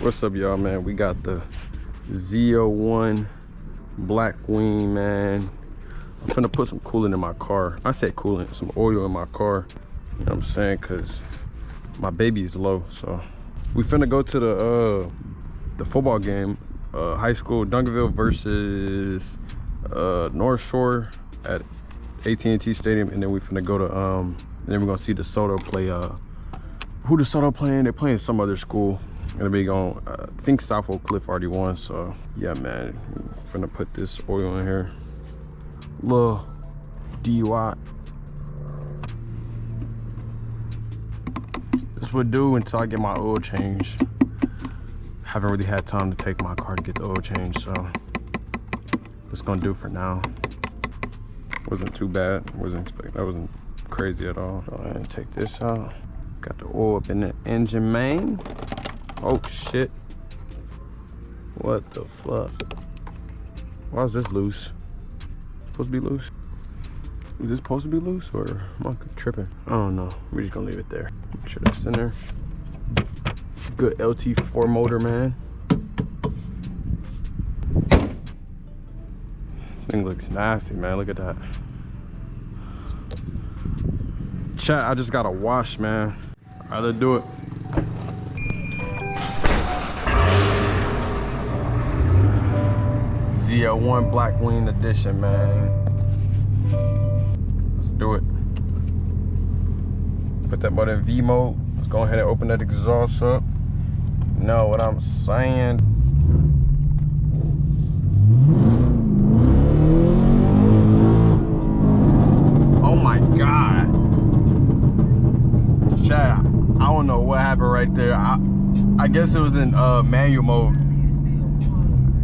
What's up, y'all, man? We got the ZL1 Blackwing, man. I'm finna put some coolant in my car. I say coolant, some oil in my car. You know what I'm saying? Cause my baby is low. So we finna go to the football game, high school Duncanville versus North Shore at AT&T Stadium, and then we finna go to and then we're gonna see DeSoto play. Who DeSoto playing? They're playing some other school. Gonna be going, I think South Oak Cliff already won, so yeah, man. I'm gonna put this oil in here. Little DUI. This would do until I get my oil change. Haven't really had time to take my car to get the oil change, so that's gonna do for now. Wasn't too bad. That wasn't crazy at all. Go ahead and take this out. Got the oil up in the engine main. Oh shit. What the fuck? Why is this loose? Supposed to be loose? Is this supposed to be loose or am I tripping? I don't know. We're just gonna leave it there. Make sure that's in there. Good LT4 motor, man. Thing looks nasty, man. Look at that. Chat, I just got a wash, man. All right, let's do it. ZL1 Blackwing edition, man. Let's do it. Put that butt in V mode. Let's go ahead and open that exhaust up. You know what I'm saying? Oh my God. Chat, I don't know what happened right there. I guess it was in manual mode.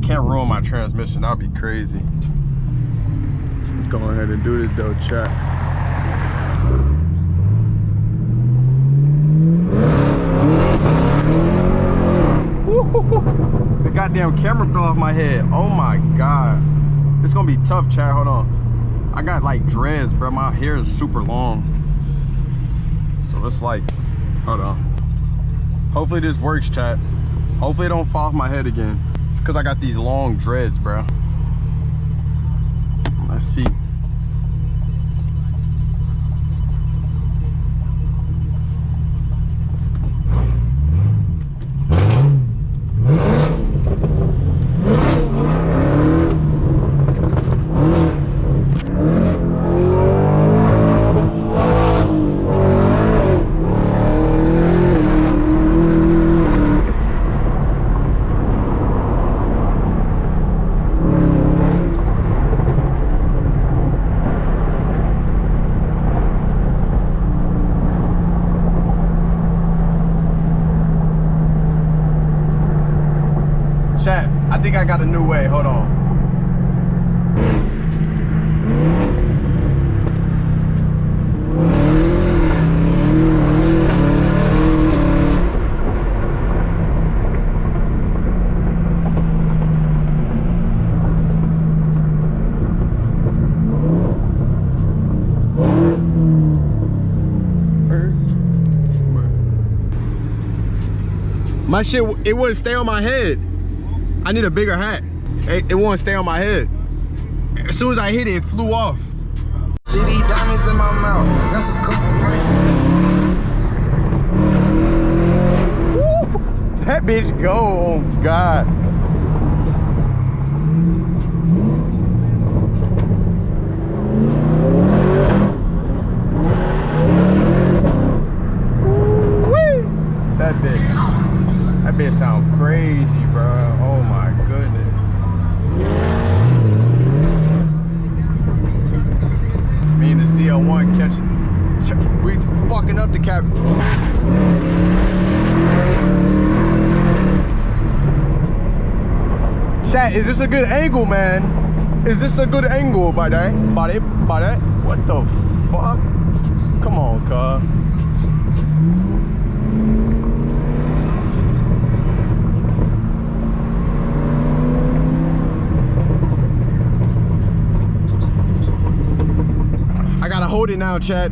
Can't ruin my transmission, that'd be crazy. Let's go ahead and do this though, chat. Woo-hoo-hoo. The goddamn camera fell off my head. Oh my God. It's gonna be tough, chat. Hold on. I got like dreads, bro. My hair is super long. So it's like, hold on. Hopefully this works, chat. Hopefully it don't fall off my head again. It's because I got these long dreads, bro. Let's see. Chat, I think I got a new way. Hold on. My shit, it wouldn't stay on my head. I need a bigger hat. It won't stay on my head. As soon as I hit it, it flew off. See these diamonds in my mouth. That's a couple Woo! That bitch go. Oh God. Woo! That bitch sounds crazy, bro. Oh my goodness. Me and the ZL1 catching. We fucking up the cap. Chat, is this a good angle, man? Is this a good angle by that? What the fuck? Come on, cuz. I gotta hold it now, chat.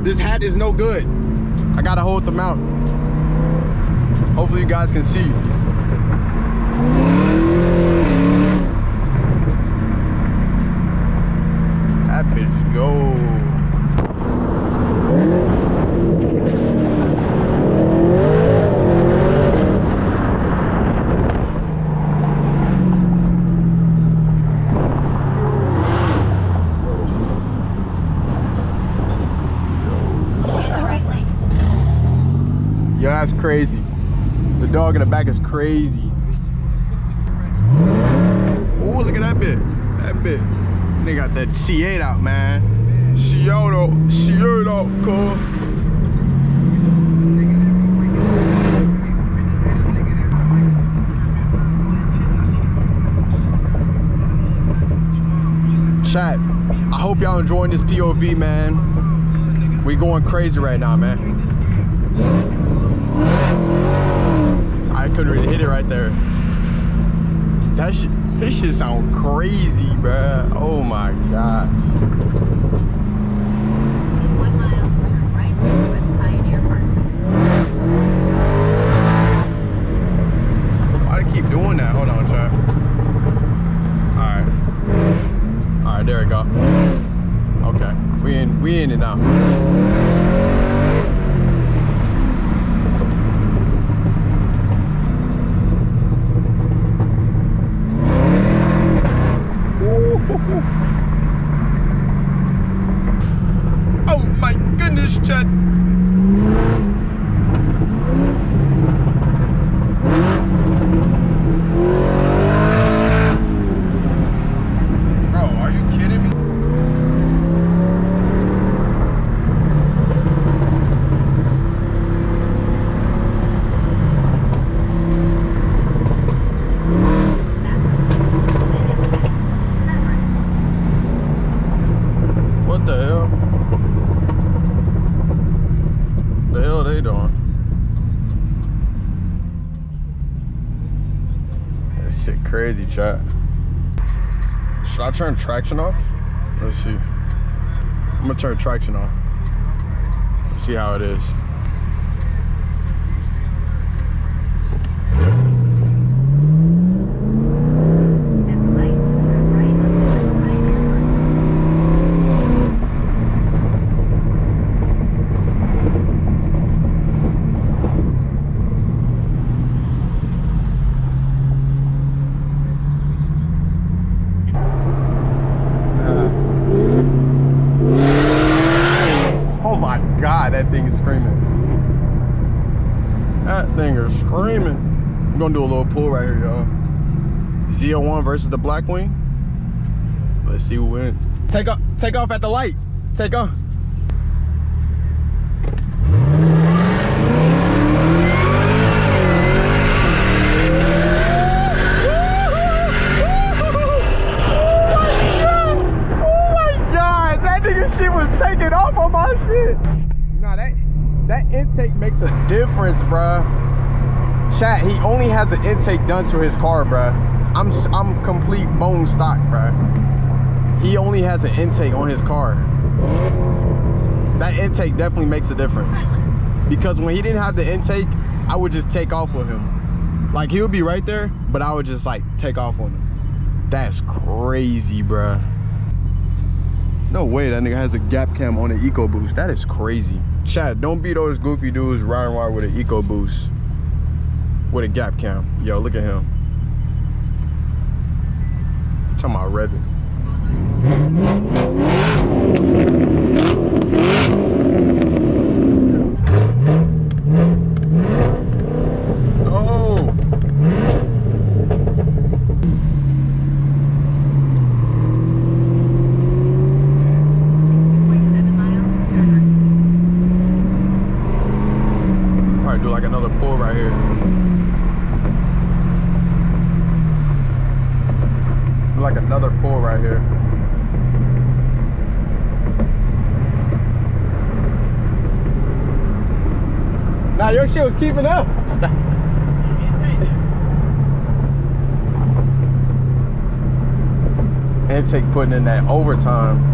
This hat is no good. I gotta hold the mount. Hopefully you guys can see. That bitch go. Yo, that's crazy. The dog in the back is crazy. Oh, look at that bit. That bit. They got that C8 out, man. C8 out, cool. Chat, I hope y'all enjoying this POV, man. We going crazy right now, man. I couldn't really hit it right there. That shit, this shit sound crazy, bruh. Oh my god. 1 mile, turn right towards Pioneer Park. Why do I keep doing that? Hold on, chat. Alright. Alright, there we go. Okay. We in it now. Oh my goodness, chat. Bro, are you kidding me? What the hell? The hell are they doing? That shit crazy, chat. Should I turn traction off? Let's see. I'm gonna turn traction off. Let's see how it is. Oh my god, that thing is screaming. That thing is screaming. I'm gonna do a little pull right here, y'all. Zl1 versus the Blackwing. Let's see who wins. Take off at the light. Take off. Shit was taking off on my shit. Nah, that intake makes a difference, bruh. Chat, he only has an intake done to his car, bruh. I'm complete bone stock, bruh. He only has an intake on his car. That intake definitely makes a difference. Because when he didn't have the intake, I would just take off with him. Like, he would be right there, but I would just like take off on him. That's crazy, bruh. No way that nigga has a gap cam on an EcoBoost. That is crazy. Chat, don't be those goofy dudes riding around with an EcoBoost with a gap cam. Yo, look at him. I'm talking about revving. Oh! Do like another pull right here. Do like another pull right here. Nah, your shit was keeping up. Intake putting in that overtime.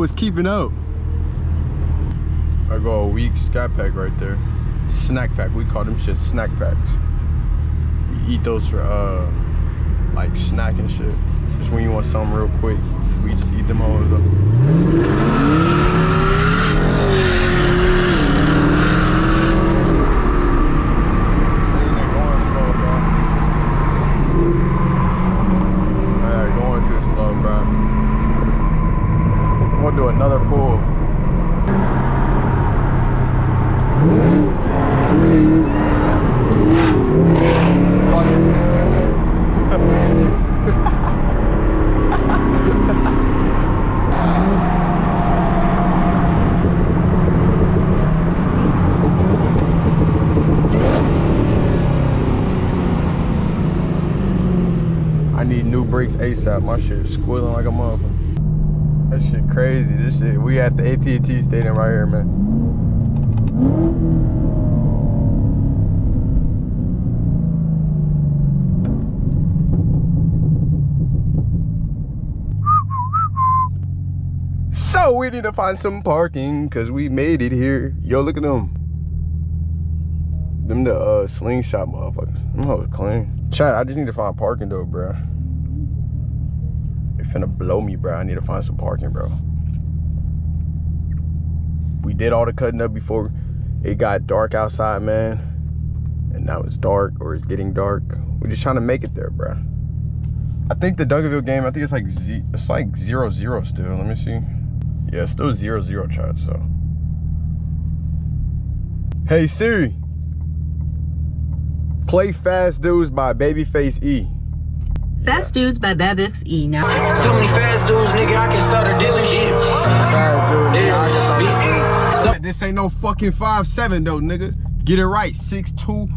was keeping up. I go a weak scat pack right there. Snack pack, we call them shit snack packs. We eat those for like snack and shit. Just when you want something real quick, we just eat them all up. We'll do another pull. I need new brakes ASAP. My shit is squealing like a motherfucker. That shit crazy. This shit, we at the AT&T stadium right here, man. So we need to find some parking because we made it here. Yo, look at them. Them the slingshot motherfuckers. Them hoes clean. Chat, I just need to find parking though, bruh. They finna blow me, bro. I need to find some parking, bro. We did all the cutting up before it got dark outside, man. And now it's dark, or it's getting dark. We're just trying to make it there, bro. I think the Duncanville game, I think it's like 0-0 still. Let me see. Yeah, it's still 0-0, chat, so. Hey, Siri. Play Fast Dudes by Babyface E. Fast Dudes by Babyface E now. So many fast dudes, nigga, I can start a dealership. Fast dude, nigga, I can Yeah. start a- This ain't no fucking 5'7" though, nigga. Get it right, 6'2",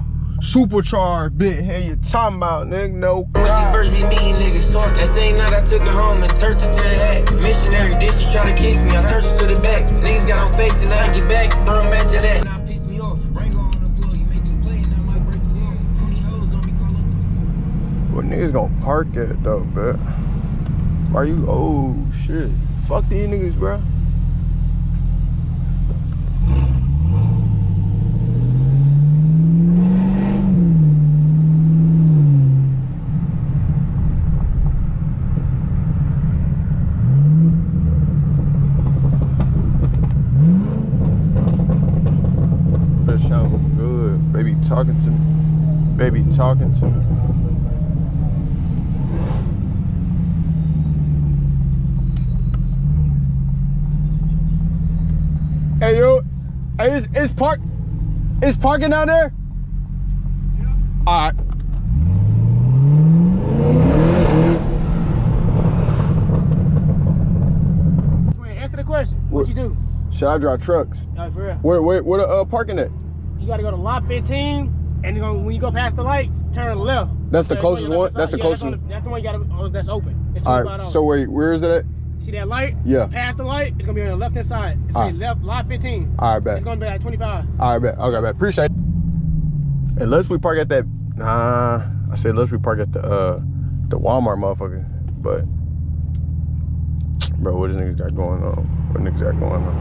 supercharged, bitch. Hey, you talking about, nigga? No. When she first be meeting niggas, that same night I took her home and turned her to the hat. Missionary, then she try to kiss me, I turned her to the back. Niggas got on face and I get back, bro, imagine that. Now piss me off, Rango on the floor, you make this play and I might break the law. 20 hoes on me, call up. What niggas gonna park at though, bruh? Why you? Oh shit! Fuck these niggas, bruh. That sound good. Baby talking to me. Baby talking to me. Hey yo, hey, is parking down there? Yeah. All right. Answer the question. What you do? Should I drive trucks? No, for real. Where the parking at? You gotta go to lot 15, and when you go past the light, turn left. That's the closest one. That's the closest one. That's the one you gotta. That's open. It's all right. So where is it at? See that light? Yeah. Past the light, it's gonna be on the left hand side. It's right. left lot 15. All right, bet. It's gonna be at 25. All right, bet. Okay, bet. Appreciate it. Unless we park at that. Nah, I said unless we park at the Walmart, motherfucker. But bro, what these niggas got going on? What niggas got going on?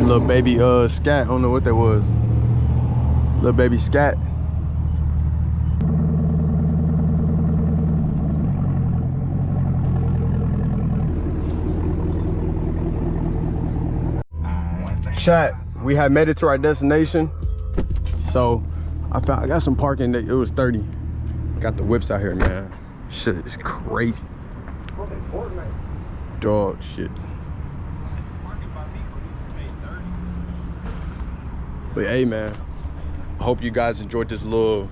Little baby scat. I don't know what that was. Little baby scat. Chat, we had made it to our destination. So I got some parking. It was 30. Got the whips out here, man. Shit is crazy. Dog shit. But hey, man, I hope you guys enjoyed this little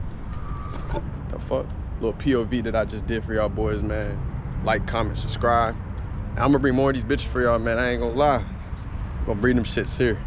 POV that I just did for y'all boys, man. Like, comment, subscribe. And I'm gonna bring more of these bitches for y'all, man. I ain't gonna lie. I'm gonna bring them shits here.